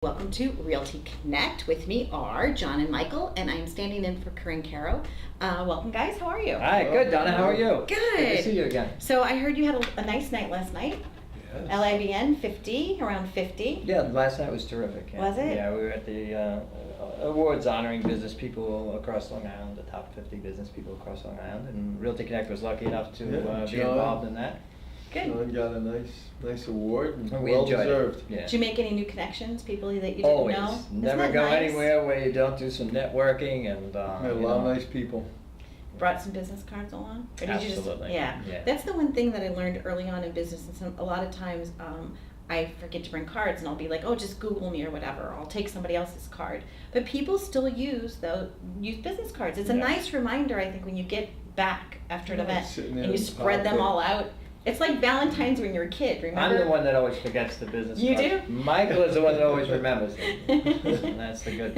Welcome to Realty Connect. With me are John and Michael, and I'm standing in for Corinne Caro. Welcome, guys. How are you? Hi, good, Donna. How are you? Good to see you again. So I heard you had a nice night last night. Yes. LIBN 50, around 50. Yeah, last night was terrific. Yeah. Was it? Yeah, we were at the awards honoring business people across Long Island, the top 50 business people across Long Island, and Realty Connect was lucky enough to be involved in that. Good. John got a nice award, and We well enjoyed deserved. it. Yeah. Did you make any new connections? People that you didn't Always. know? Isn't Never that go nice? anywhere where you don't do some networking and. Met a lot of nice people. Brought some business cards along? Or did you Absolutely. Yeah. That's the one thing that I learned early on in business. And a lot of times I forget to bring cards and I'll be like, oh, just Google me or whatever. Or I'll take somebody else's card. But people still use business cards. It's a nice reminder, I think, when you get back after an event and you spread them all out. It's like Valentine's when you're a kid, remember? I'm the one that always forgets the business You cards. do? Michael is the one that always remembers them. And that's the good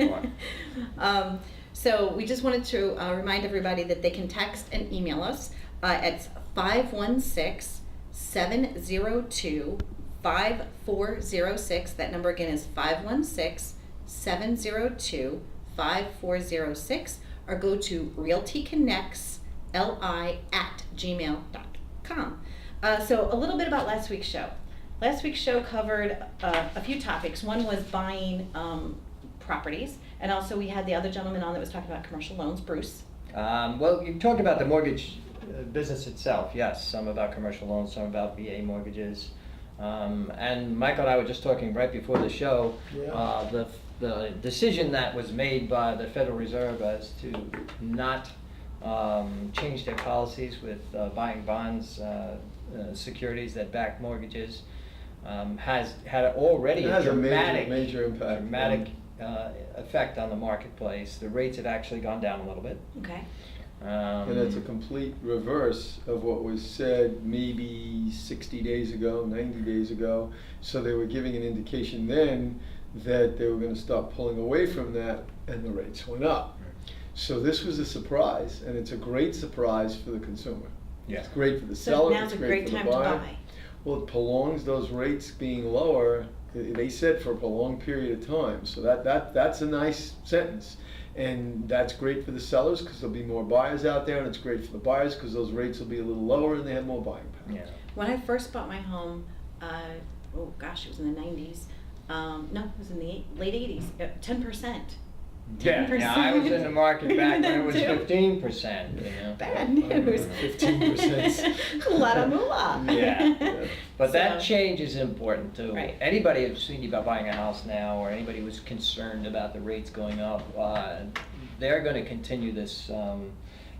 part. So we just wanted to remind everybody that they can text and email us at 516-702-5406. That number again is 516-702-5406. Or go to realtyconnectsli@gmail.com. So a little bit about last week's show. Last week's show covered a few topics. One was buying properties, and also we had the other gentleman on that was talking about commercial loans, Bruce. Well, you talked about the mortgage business itself, yes. Some about commercial loans, some about VA mortgages. And Michael and I were just talking right before the show, the decision that was made by the Federal Reserve as to not change their policies with buying bonds, securities that back mortgages, has had already a dramatic, major impact. Effect on the marketplace. The rates have actually gone down a little bit. Okay. And it's a complete reverse of what was said maybe 60 days ago, 90 days ago. So they were giving an indication then that they were going to start pulling away from that, and the rates went up. So this was a surprise, and it's a great surprise for the consumer. Yeah. It's great for the So seller. now's it's a great for time the to buyer. buy. Well, it prolongs those rates being lower. They said for a prolonged period of time. So that's a nice sentence. And that's great for the sellers because there'll be more buyers out there, and it's great for the buyers because those rates will be a little lower and they have more buying power. Yeah. When I first bought my home, it was in the 90s. No, it was in the late 80s, 10%. Yeah, I was in the market back when it was 15%. You know? Bad news. 15%. A lot of moolah. Yeah. But that So- change is important too. Right. Anybody who's thinking about buying a house now, or anybody who's concerned about the rates going up, they're going to continue this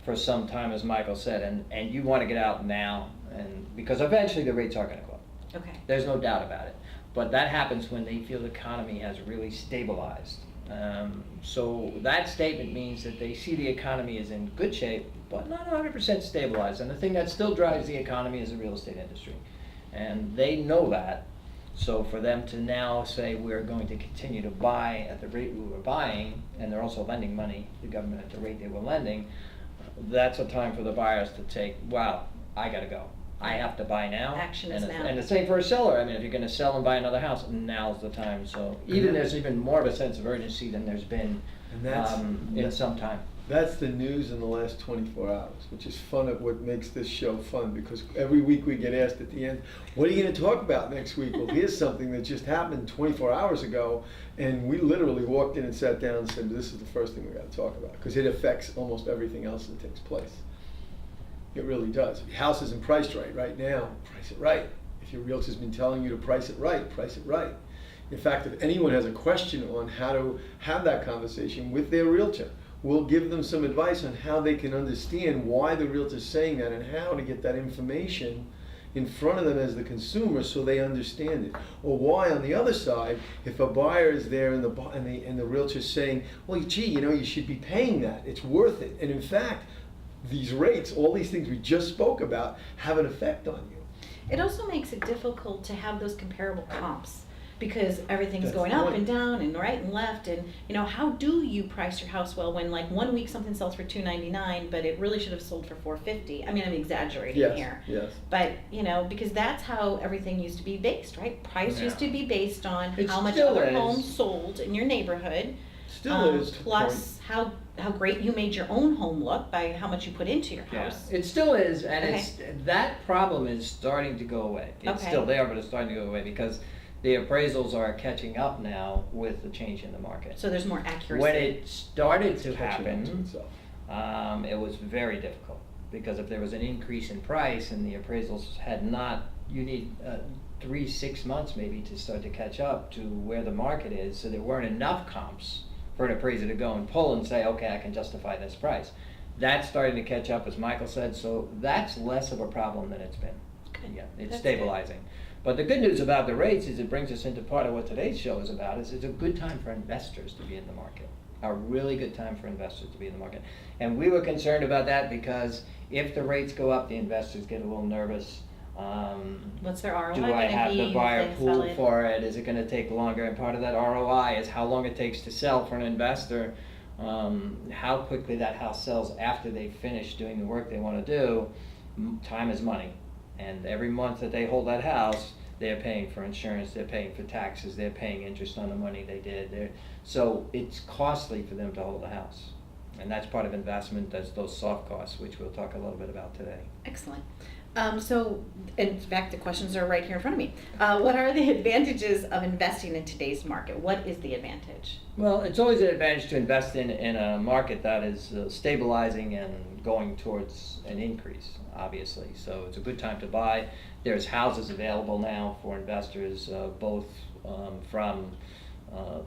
for some time, as Michael said, and you want to get out now, and because eventually the rates are going to go up. Okay. There's no doubt about it. But that happens when they feel the economy has really stabilized. So that statement means that they see the economy is in good shape, but not 100% stabilized. And the thing that still drives the economy is the real estate industry. And they know that. So for them to now say we're going to continue to buy at the rate we were buying, and they're also lending money to the government at the rate they were lending, that's a time for the buyers to take, wow, I got to go. I have to buy now. Action is now. And the same for a seller. I mean, if you're going to sell and buy another house, now's the time. So there's even more of a sense of urgency than there's been in some time. That's the news in the last 24 hours, which is fun at what makes this show fun, because every week we get asked at the end, what are you going to talk about next week? Well, here's something that just happened 24 hours ago, and we literally walked in and sat down and said, this is the first thing we got to talk about, because it affects almost everything else that takes place. It really does. If your house isn't priced right now, price it right. If your realtor's been telling you to price it right, price it right. In fact, if anyone has a question on how to have that conversation with their realtor, we'll give them some advice on how they can understand why the realtor's saying that and how to get that information in front of them as the consumer so they understand it. Or why, on the other side, if a buyer is there and the realtor's saying, well, gee, you should be paying that. It's worth it. And in fact, these rates, all these things we just spoke about, have an effect on you. It also makes it difficult to have those comparable comps, because everything's That's going the up point. and down and right and left, and how do you price your house well when like 1 week something sells for $299 but it really should have sold for $450? I mean, I'm exaggerating Yes, here. yes. But because that's how everything used to be based, right? Price used to be based on It how much still other is. homes sold in your neighborhood. Still is. to the Plus how great you made your own home look by how much you put into your Yeah, house. it still is, and Okay. that problem is starting to go away. It's Okay. still there, but it's starting to go away because the appraisals are catching up now with the change in the market. So there's more accuracy. When it started to Catching up to happen, itself. it was very difficult because if there was an increase in price and the appraisals had not, you need 3-6 months maybe to start to catch up to where the market is, so there weren't enough comps for an appraiser to go and pull and say, okay, I can justify this price. That's starting to catch up, as Michael said, so that's less of a problem than it's been. Good. Yeah, it's That's stabilizing. But the good news about the rates is it brings us into part of what today's show is about, is it's a good time for investors to be in the market. A really good time for investors to be in the market. And we were concerned about that because if the rates go up, the investors get a little nervous. What's their ROI Do I gonna have be the if buyer they sell pool it? for it? Is it gonna take longer? And part of that ROI is how long it takes to sell for an investor, how quickly that house sells after they finish doing the work they wanna do. Time is money. And every month that they hold that house, they're paying for insurance, they're paying for taxes, they're paying interest on the money they did. So it's costly for them to hold a house. And that's part of investment, that's those soft costs, which we'll talk a little bit about today. Excellent. So, in fact, the questions are right here in front of me. What are the advantages of investing in today's market? What is the advantage? Well, it's always an advantage to invest in a market that is stabilizing and going towards an increase, obviously. So it's a good time to buy. There's houses available now for investors, both from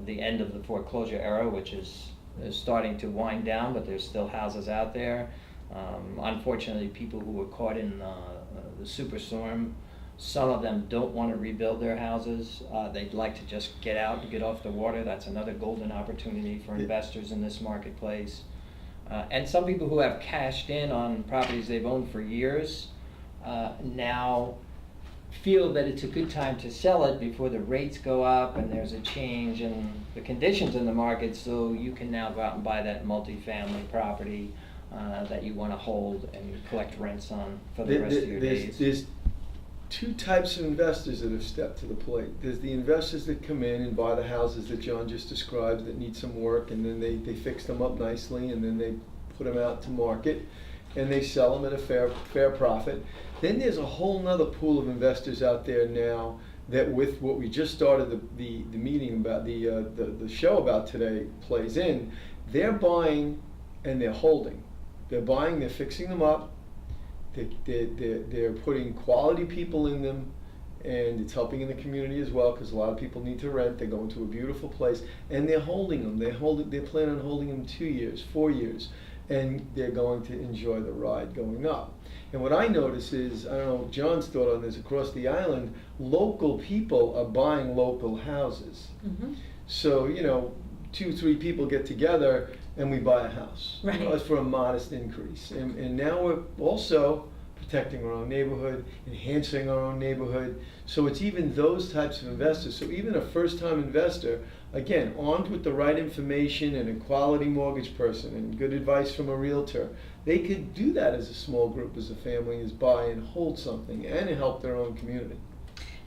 the end of the foreclosure era, which is starting to wind down, but there's still houses out there. Unfortunately, people who were caught in the superstorm, some of them don't want to rebuild their houses. They'd like to just get out and get off the water. That's another golden opportunity for investors in this marketplace. And some people who have cashed in on properties they've owned for years now feel that it's a good time to sell it before the rates go up and there's a change in the conditions in the market, so you can now go out and buy that multifamily property that you want to hold and collect rents on for the rest of your days. There's two types of investors that have stepped to the plate. There's the investors that come in and buy the houses that John just described that need some work, and then they fix them up nicely, and then they put them out to market, and they sell them at a fair profit. Then there's a whole nother pool of investors out there now that, with what we just started the meeting about, the show about today plays in. They're buying and they're holding. They're buying, they're fixing them up, they're putting quality people in them, and it's helping in the community as well because a lot of people need to rent. They're going to a beautiful place, and they're holding them. They plan on holding them 2 years, 4 years, and they're going to enjoy the ride going up. And what I notice is, I don't know John's thought on this, across the island, local people are buying local houses. Mm-hmm. So, 2-3 people get together and we buy a house. Right. It's for a modest increase. And now we're also protecting our own neighborhood, enhancing our own neighborhood. So it's even those types of investors. So even a first-time investor, again, armed with the right information and a quality mortgage person and good advice from a realtor, they could do that as a small group, as a family, is buy and hold something and help their own community.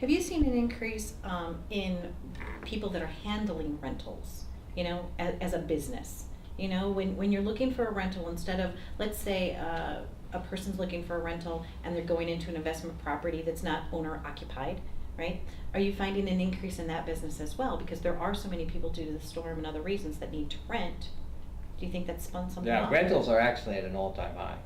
Have you seen an increase in people that are handling rentals, as a business? When you're looking for a rental, instead of, let's say, a person's looking for a rental and they're going into an investment property that's not owner occupied, right? Are you finding an increase in that business as well? Because there are so many people due to the storm and other reasons that need to rent. Do you think that spun something Yeah, off? rentals are actually at an all-time high.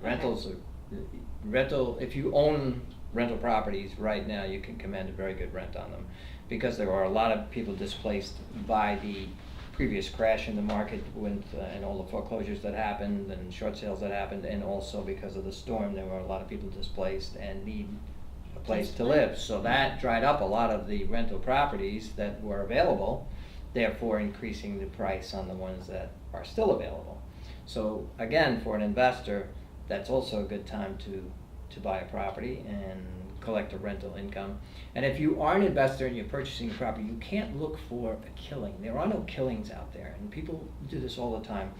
If you own rental properties right now, you can command a very good rent on them because there are a lot of people displaced by the previous crash in the market and all the foreclosures that happened and short sales that happened, and also because of the storm, there were a lot of people displaced and need a place to live. So that dried up a lot of the rental properties that were available, therefore increasing the price on the ones that are still available. So again, for an investor, that's also a good time to buy a property and collect a rental income. And if you are an investor and you're purchasing a property, you can't look for a killing. There are no killings out there, and people do this all the time.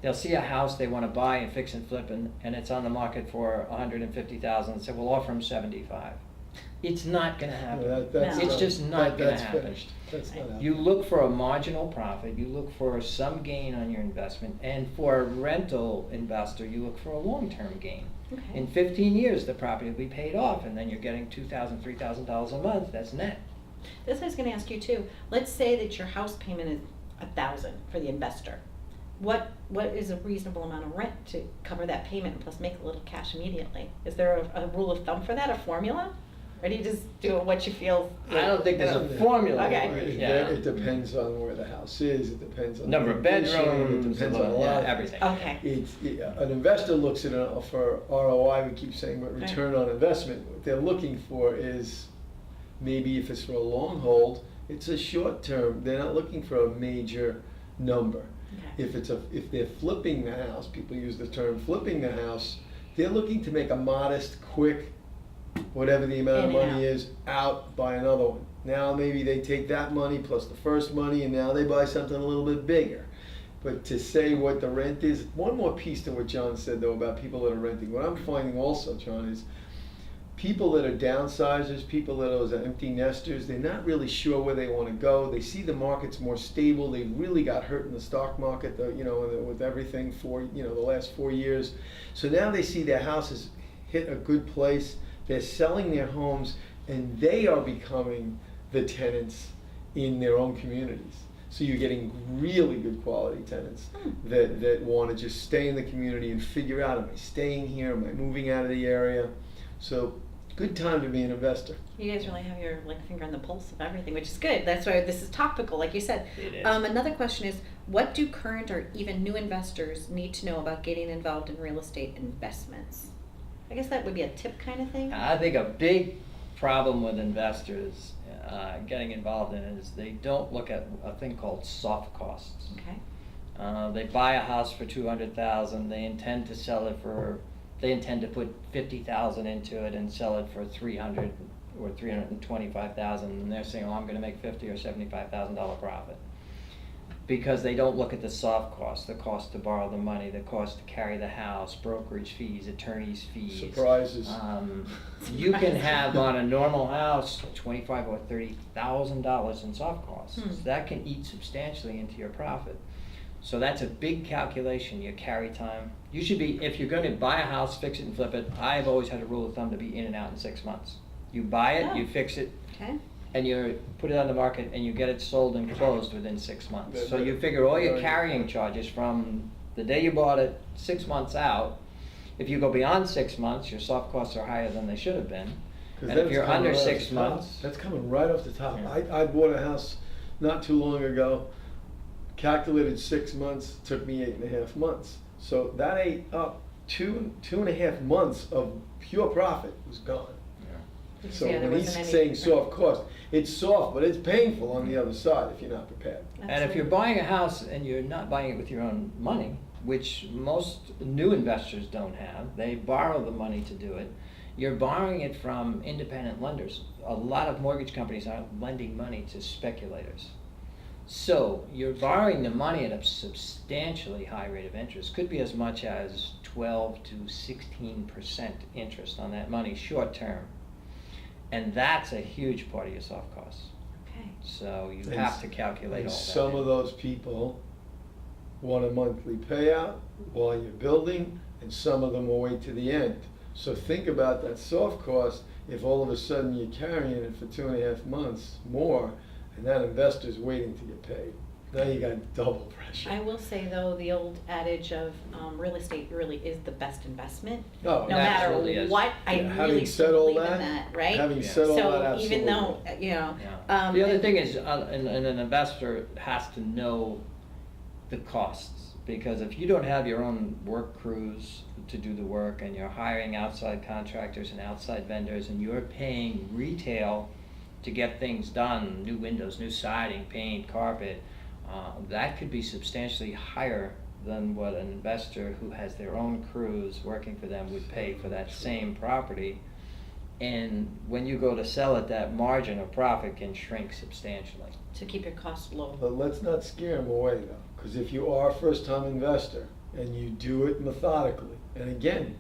They'll see a house they want to buy and fix and flip, and it's on the market for $150,000, and say, we'll offer them 75. It's not going to happen. It's just not going to happen. Finished. That's not happening. You look for a marginal profit, you look for some gain on your investment, and for a rental investor, you look for a long-term gain. Okay. In 15 years, the property will be paid off, and then you're getting $2,000, $3,000 a month. That's net. This I was going to ask you too. Let's say that your house payment is $1,000 for the investor. What is a reasonable amount of rent to cover that payment and plus make a little cash immediately? Is there a rule of thumb for that, a formula? Or do you just do what you feel? I don't think there's a formula. Okay. It depends on where the house is, it depends on Number of the condition, bedrooms, it depends on a lot of everything. Okay. An investor looks at it for ROI, we keep saying, but return on investment. What they're looking for is, maybe if it's for a long hold, it's a short term. They're not looking for a major number. Okay. If they're flipping the house, people use the term flipping the house, they're looking to make a modest, quick, whatever the amount of money is, out, buy another one. Now maybe they take that money plus the first money, and now they buy something a little bit bigger. But to say what the rent is, one more piece to what John said though about people that are renting. What I'm finding also, John, is people that are downsizers, people that are empty nesters, they're not really sure where they want to go. They see the market's more stable. They really got hurt in the stock market, with everything for the last 4 years. So now they see their houses hit a good place. They're selling their homes, and they are becoming the tenants in their own communities. So you're getting really good quality tenants that want to just stay in the community and figure out, am I staying here? Am I moving out of the area? So good time to be an investor. You guys really have your finger on the pulse of everything, which is good. That's why this is topical, like you said. It is. Another question is, what do current or even new investors need to know about getting involved in real estate investments? I guess that would be a tip kind of thing. I think a big problem with investors getting involved in it is they don't look at a thing called soft costs. Okay. They buy a house for $200,000. They intend to sell it for. They intend to put $50,000 into it and sell it for $300,000 or $325,000, and they're saying, "Oh, I'm going to make $50,000 or $75,000 profit," because they don't look at the soft costs, the cost to borrow the money, the cost to carry the house, brokerage fees, attorney's fees. Surprises. You can have on a normal house $25,000 or $30,000 in soft costs. So that can eat substantially into your profit. So that's a big calculation, your carry time. You should be, if you're going to buy a house, fix it and flip it, I've always had a rule of thumb to be in and out in 6 months. You buy it, you fix it, Okay. and you put it on the market, and you get it sold and closed within 6 months. So you figure all your carrying charges from the day you bought it 6 months out. If you go beyond 6 months, your soft costs are higher than they should have been. And if you're under 6 months... That's coming right off the top. Yeah. I bought a house not too long ago, calculated 6 months, took me 8.5 months. So that ate up 2.5 months of pure profit was gone. So when he's saying soft cost, it's soft, but it's painful on the other side if you're not prepared. And if you're buying a house and you're not buying it with your own money, which most new investors don't have, they borrow the money to do it, you're borrowing it from independent lenders. A lot of mortgage companies aren't lending money to speculators. So you're borrowing the money at a substantially high rate of interest, could be as much as 12 to 16% interest on that money short term. And that's a huge part of your soft costs. Okay. So you have to calculate all that. Some of those people want a monthly payout while you're building, and some of them will wait to the end. So think about that soft cost. If all of a sudden you're carrying it for 2.5 months more, and that investor's waiting to get paid, now you got double pressure. I will say though, the old adage of real estate really is the best investment. Oh, No matter absolutely is. what, I Having really said all believe in that, that, right? having said all that, So absolutely. even though, The other thing is, and an investor has to know the costs, because if you don't have your own work crews to do the work, and you're hiring outside contractors and outside vendors, and you're paying retail to get things done, new windows, new siding, paint, carpet, that could be substantially higher than what an investor who has their own crews working for them would pay for that same property. And when you go to sell it, that margin of profit can shrink substantially. To keep your costs low. But let's not scare them away though, because if you are a first-time investor and you do it methodically, and again,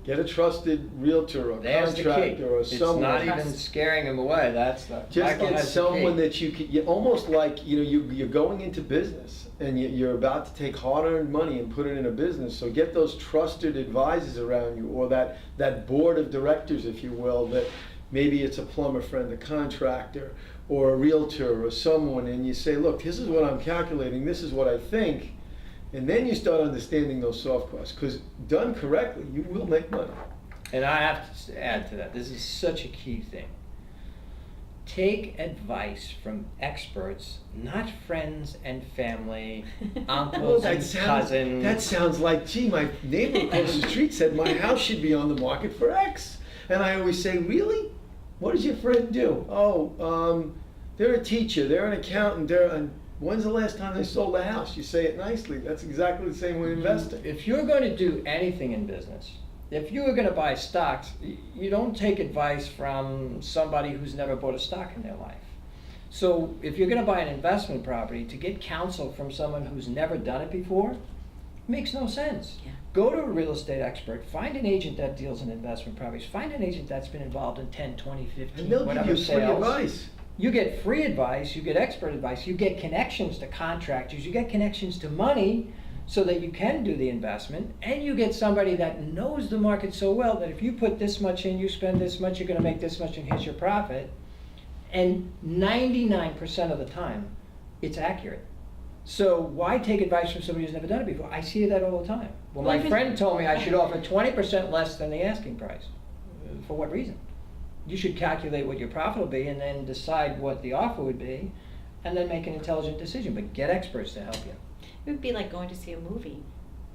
get a trusted realtor or There's the key. contractor or It's someone. not even scaring them away, that's the. Just Michael get has the someone key. that you almost like, you're going into business and you're about to take hard-earned money and put it in a business. So get those trusted advisors around you, or that board of directors, if you will, that maybe it's a plumber friend, a contractor, or a realtor or someone, and you say, look, this is what I'm calculating, this is what I think. And then you start understanding those soft costs, because done correctly, you will make money. And I have to add to that, this is such a key thing. Take advice from experts, not friends and family, uncles and cousins. That sounds like, gee, my neighbor across the street said my house should be on the market for X. And I always say, really? What does your friend do? Oh, they're a teacher, they're an accountant, when's the last time they sold a house? You say it nicely. That's exactly the same way investing. If you're going to do anything in business, if you were going to buy stocks, you don't take advice from somebody who's never bought a stock in their life. So if you're going to buy an investment property, to get counsel from someone who's never done it before makes no sense. Yeah. Go to a real estate expert, find an agent that deals in investment properties, find an agent that's been involved in 10, 20, 15, And they'll give whatever you free sales. advice. You get free advice, you get expert advice, you get connections to contractors, you get connections to money so that you can do the investment, and you get somebody that knows the market so well that if you put this much in, you spend this much, you're gonna make this much, and here's your profit. And 99% of the time, it's accurate. So why take advice from somebody who's never done it before? I see that all the time. Well, my friend told me I should offer 20% less than the asking price. For what reason? You should calculate what your profit will be and then decide what the offer would be and then make an intelligent decision, but get experts to help you. It would be like going to see a movie.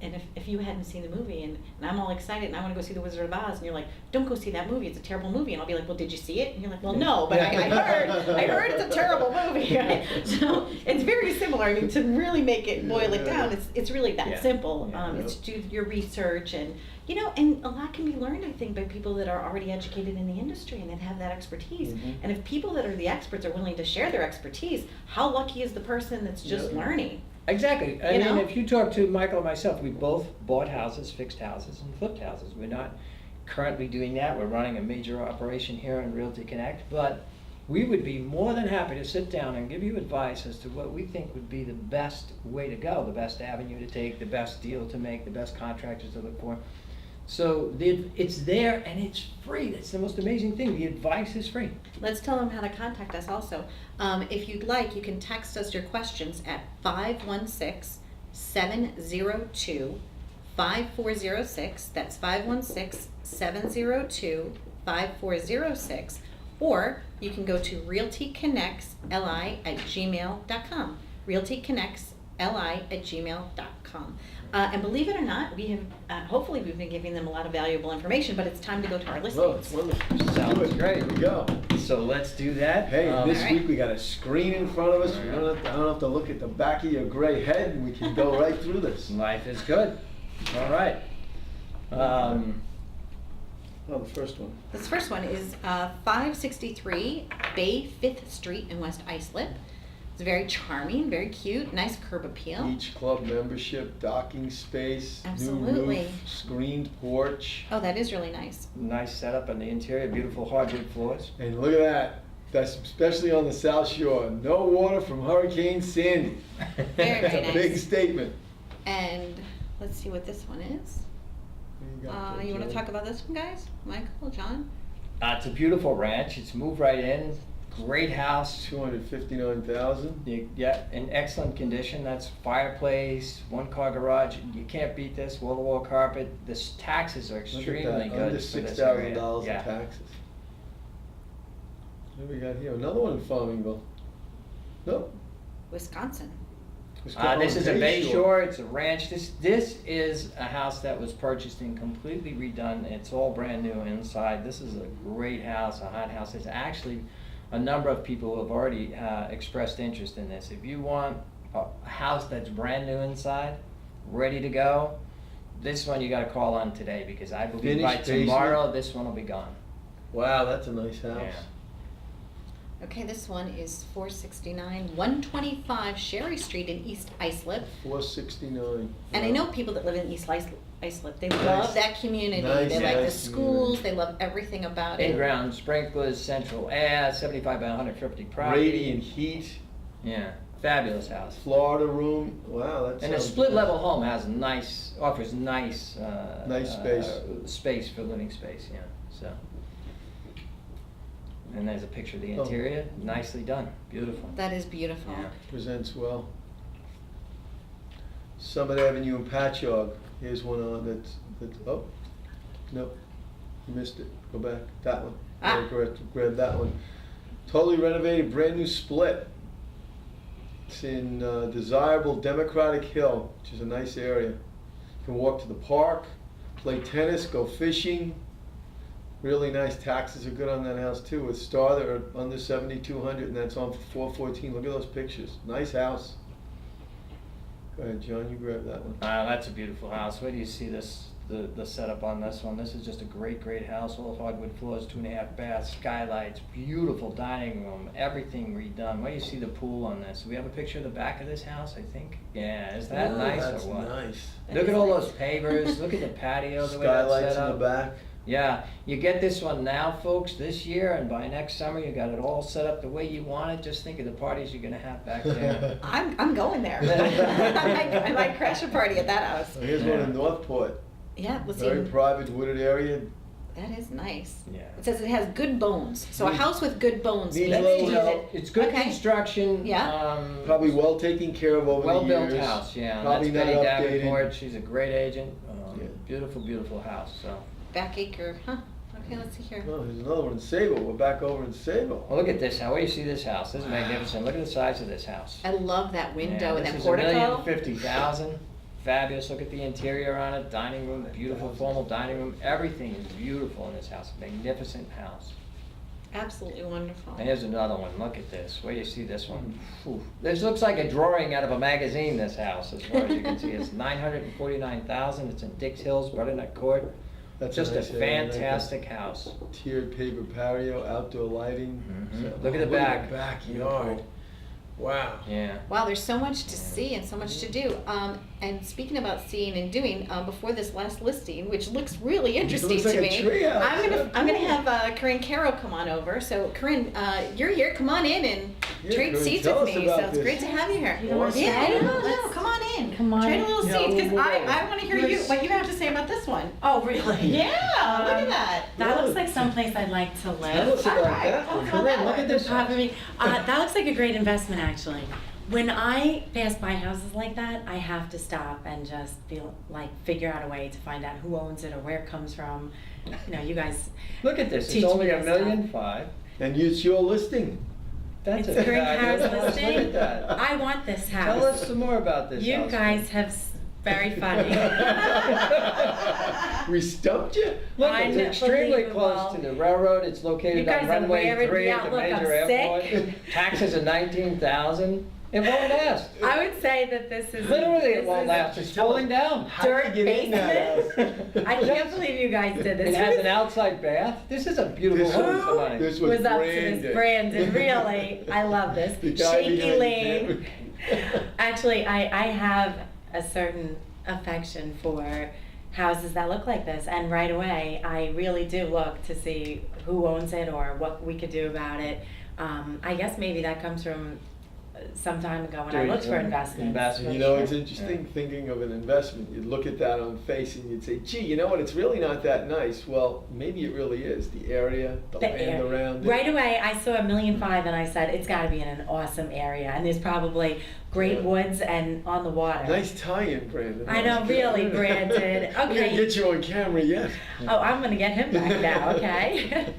And if you hadn't seen the movie and I'm all excited and I want to go see The Wizard of Oz and you're like, don't go see that movie, it's a terrible movie. And I'll be like, well, did you see it? And you're like, well, no, but I heard it's a terrible movie. Right? So it's very similar. I mean, to really make it, boil it down, it's really that simple. It's do your research and a lot can be learned, I think, by people that are already educated in the industry and that have that expertise. Mm-hmm. And if people that are the experts are willing to share their expertise, how lucky is the person that's just learning? Exactly. I mean, if you talk to Michael and myself, we both bought houses, fixed houses, and flipped houses. We're not currently doing that. We're running a major operation here in Realty Connect, but we would be more than happy to sit down and give you advice as to what we think would be the best way to go, the best avenue to take, the best deal to make, the best contractors to look for. So it's there and it's free. That's the most amazing thing. The advice is free. Let's tell them how to contact us also. If you'd like, you can text us your questions at 516-702-5406. That's 516-702-5406. Or you can go to realtyconnectsli@gmail.com. realtyconnectsli@gmail.com. And believe it or not, we have, hopefully we've been giving them a lot of valuable information, but it's time to go to our listings. Well, it's wonderful. Sounds great. Here we go. So let's do that. Hey, this Alright. week we got a screen in front of us. I don't have to look at the back of your gray head, and we can go right through this. Life is good. All right. Oh, the first one. This first one is 563 Bay 5th Street in West Islip. It's very charming, very cute, nice curb appeal. Beach club membership, docking space, Absolutely. new roof, screened porch. Oh, that is really nice. Nice setup on the interior, beautiful hardwood floors. And look at that. That's especially on the South Shore. No water from Hurricane Sandy. Very, That's very a nice. big statement. And let's see what this one is. You want to talk about this one, guys? Michael, John? It's a beautiful ranch. It's moved right in. Great house. 259,000. Yeah, in excellent condition. That's fireplace, one-car garage. You can't beat this. Wall-to-wall carpet. The taxes are extremely good Under for this area. $6,000 in taxes. What do we got here? Another one in Farmingville. Nope. Wisconsin. This is a Bay Shore. It's a ranch. This is a house that was purchased and completely redone. It's all brand new inside. This is a great house, a hot house. There's actually a number of people who have already expressed interest in this. If you want a house that's brand new inside, ready to go, this one you got to call on today because I believe by Finished basement. tomorrow this one will be gone. Wow, that's a nice house. Yeah. Okay, this one is 469, 125 Sherry Street in East Islip. 469. And I Wow. know people that live in East Islip. They Nice. love that community. Nice, They like the nice schools. community. They love everything about it. In-ground sprinklers, central air, 75 by 150 property. Radiant heat, Yeah, fabulous house. Florida room. Wow, that's And a split level home offers nice. Nice space. Space for living space, yeah, so. And there's a picture of the Oh. interior, nicely done, beautiful. That is beautiful. Yeah. Presents well. Summit Avenue in Patchogue. Here's one on that's oh, no, you missed it. Go back. That one. Ah. Grab that one. Totally renovated, brand new split. It's in desirable Democratic Hill, which is a nice area. You can walk to the park, play tennis, go fishing. Really nice. Taxes are good on that house too. With Star, they're under 7,200, and that's on for 414. Look at those pictures. Nice house. Go ahead, John. You grab that one. That's a beautiful house. Where do you see the setup on this one? This is just a great house. All hardwood floors, 2.5 baths, skylights, beautiful dining room, everything redone. Where do you see the pool on this? Do we have a picture of the back of this house, I think? Yeah, is that Ooh, nice that's or what? nice. Look at all those pavers. Look at the patio, the way that's Skylights set in up. the back. Yeah, you get this one now, folks, this year, and by next summer, you got it all set up the way you want it. Just think of the parties you're gonna have back there. I'm going there. I might crash a party at that house. So here's one in Northport. Yeah, let's Very see. private wooded area. That is nice. Yeah. It says it has good bones. So a Needs- house with good bones needs means a little to help. use it. It's good Okay. construction. Yeah. Probably well taken care of over the Well-built years. house, yeah. Probably That's not Betty updated. Davenport. She's a great agent. Yeah. Beautiful house, so. Back acre, huh? Okay, let's see here. Oh, here's another one in Sable. We're back over in Sable. Well, look at this. How do you see this house? This is magnificent. Look at the size of this house. I love that window and that This is portico. $1,050,000. Fabulous. Look at the interior on it. Dining room, beautiful formal dining room. Everything is beautiful in this house. Magnificent house. Absolutely wonderful. And here's another one. Look at this. Where do you see this one? Whew. This looks like a drawing out of a magazine, this house, as far as you can see. It's $949,000. It's in Dix Hills, Butternut Court. That's Just a nice area. Like fantastic house. Tiered paper patio, outdoor lighting. Mhm. Look at the back. backyard. Wow. Yeah. Wow, there's so much to see and so much to do. And speaking about seeing and doing, before this last listing, which looks really interesting looks like to a me, treehouse. I'm gonna have Corinne Caro come on over. So Corinne, you're here. Come on in and Yeah, trade Corinne, seats tell with us me. about So it's this. great to have you here. You don't wanna Yeah, stay? no, come on in. Come on Trade in. a little Yeah, seats because we'll I want to hear you what you have to say about this one. Oh, really? Yeah, look at that. That looks like someplace I'd like to Tell live. us about Alright. that one. Corinne, look at this house. Property. That looks like a great investment, actually. When I pass by houses like that, I have to stop and just figure out a way to find out who owns it or where it comes from. You know, you guys, Look at this. Teach It's only me $1.5 this million. And it's your listing. That's it's a Corinne fabulous Caro's house. listing. Look at that. I want this house. Tell us some more about this You house. guys have very funny. We stumped you? Look, it's extremely close Unbelievable. to the railroad. It's You located guys on are runway wearing 3 me at out. the Look, I'm major airport. sick. Taxes are $19,000. It won't last. I would say that this is Literally, it this wont is last. It's falling down. How did dirt you get in that basement. house? I can't believe you guys did this. It has an outside bath. This is a beautiful This home was- for money. This was up to Brandon. this Brandon, really. I love this. The guy Shaky behind the Lane. camera. Actually, I have a certain affection for houses that look like this, and right away I really do look to see who owns it or what we could do about it. I guess maybe that comes from some time ago when I Doing looked for some investments. investment. You know, it's interesting thinking of an investment. You'd look at that on face and you'd say, gee, you know what, it's really not that nice. Well, maybe it really is. The area, the land air- around it. Right away, I saw $1.5 million and I said, it's gotta be in an awesome area, and there's probably great Yeah. woods and on the water. Nice tie-in, Brandon. I know, That's really, good. Brandon. We're gonna Okay. get you on camera yet. Oh, I'm gonna get him back now, okay?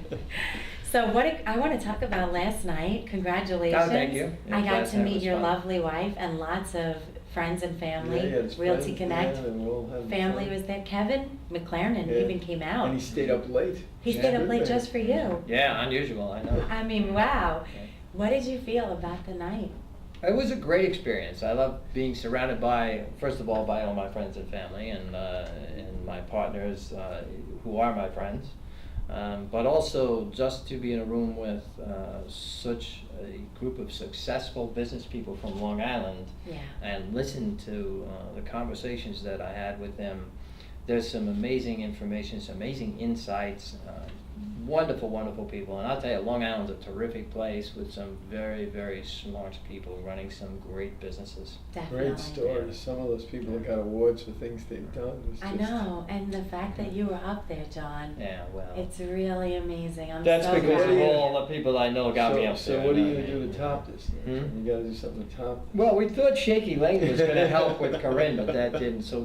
So I want to talk about last night. Congratulations. Oh, thank you. I Yeah, got last to night meet was your fun. lovely wife and lots of friends and family. Yeah, it's Realty friends, Connect. yeah, and we'll have Family fun. was there. Kevin McLaren Yeah. even came out. And he stayed up late. He Yeah. stayed up Good late man. just for you. Yeah, unusual, I know. I mean, wow. Yeah. What did you feel about the night? It was a great experience. I love being surrounded by, first of all, by all my friends and family, and my partners who are my friends. But also just to be in a room with such a group of successful business people from Long Island Yeah. and listen to the conversations that I had with them. There's some amazing information, some amazing insights, wonderful, wonderful people. And I'll tell you, Long Island's a terrific place with some very, very smart people running some great businesses. Definitely. Great stories. Some of those people that got awards for things they've done. Was I just, know, and the fact that you were up there, John, Yeah, well. it's really amazing. I'm That's so because glad. of all the people I know got me up So there. what are you I going to do mean, to top this? Hmm? You got to do something to top this. Well, we thought Shaky Lane was going to help with Corinne, but that didn't. So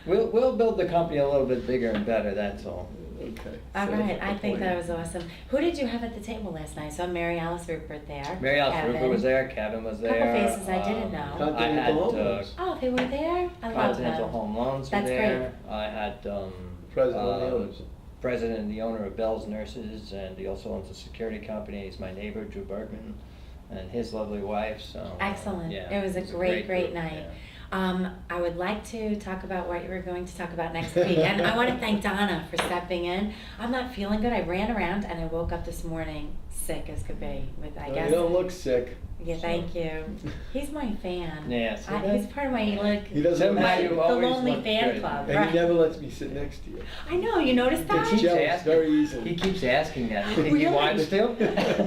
we'll build the company a little bit bigger and better. That's all. Okay. All So right, that's I the think that plan. was awesome. Who did you have at the table last night? So Mary Alice Rupert there. Mary Alice Kevin. Rupert was there. Kevin was Couple there. faces I didn't know. I Continental had Home Loans. Oh, they were there? I love Continental them. Home Loans were That's there. I had President of the owners. president and the owner of Bell's Nurses, and he also owns a security company. He's my neighbor, Drew Bergman, and his lovely wife. So Excellent. yeah, It was a great group, night. yeah. I would like to talk about what you were going to talk about next week. And I want to thank Donna for stepping in. I'm not feeling good. I ran around and I woke up this morning sick as could be with, I No, guess. You don't look sick. Yeah, thank you. He's my fan. Yeah, see that? He's part of my, like, He doesn't look Somehow sick. you the always lonely look fan good. club. And Right. he never lets me sit next to you. I know, you noticed Gets that? jealous very easily. He keeps asking that. You think he Really? wants to?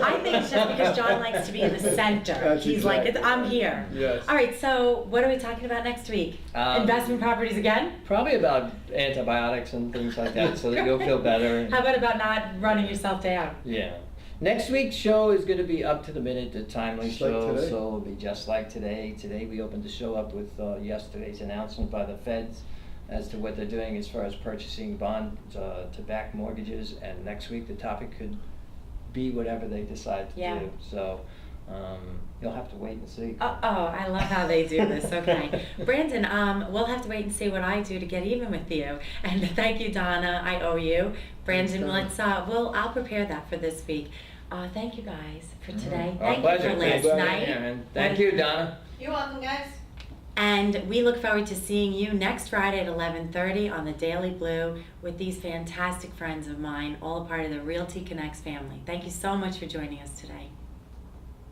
I think it's just because John likes to be in the center. That's He's like, exactly I'm right. here. Yes. All right, so what are we talking about next week? Investment properties again? Probably about antibiotics and things like that, so that you'll feel better. How about not running yourself down? Yeah. Next week's show is going to be up to the minute, a timely Just like show, today. so it'll be just like today. Today we opened the show up with yesterday's announcement by the feds as to what they're doing as far as purchasing bonds to back mortgages, and next week the topic could be whatever they decide to Yeah. do. So you'll have to wait and see. Oh, I love how they do this. Okay. Brandon, we'll have to wait and see what I do to get even with you. And thank you, Donna. I owe you. Brandon, Thanks, Donna. I'll prepare that for this week. Thank you guys for today. Our Thank pleasure. you for Thanks last for being night. here, and thank you, Donna. You're welcome, guys. And we look forward to seeing you next Friday at 11:30 on the Daily Blu with these fantastic friends of mine, all a part of the Realty Connects family. Thank you so much for joining us today.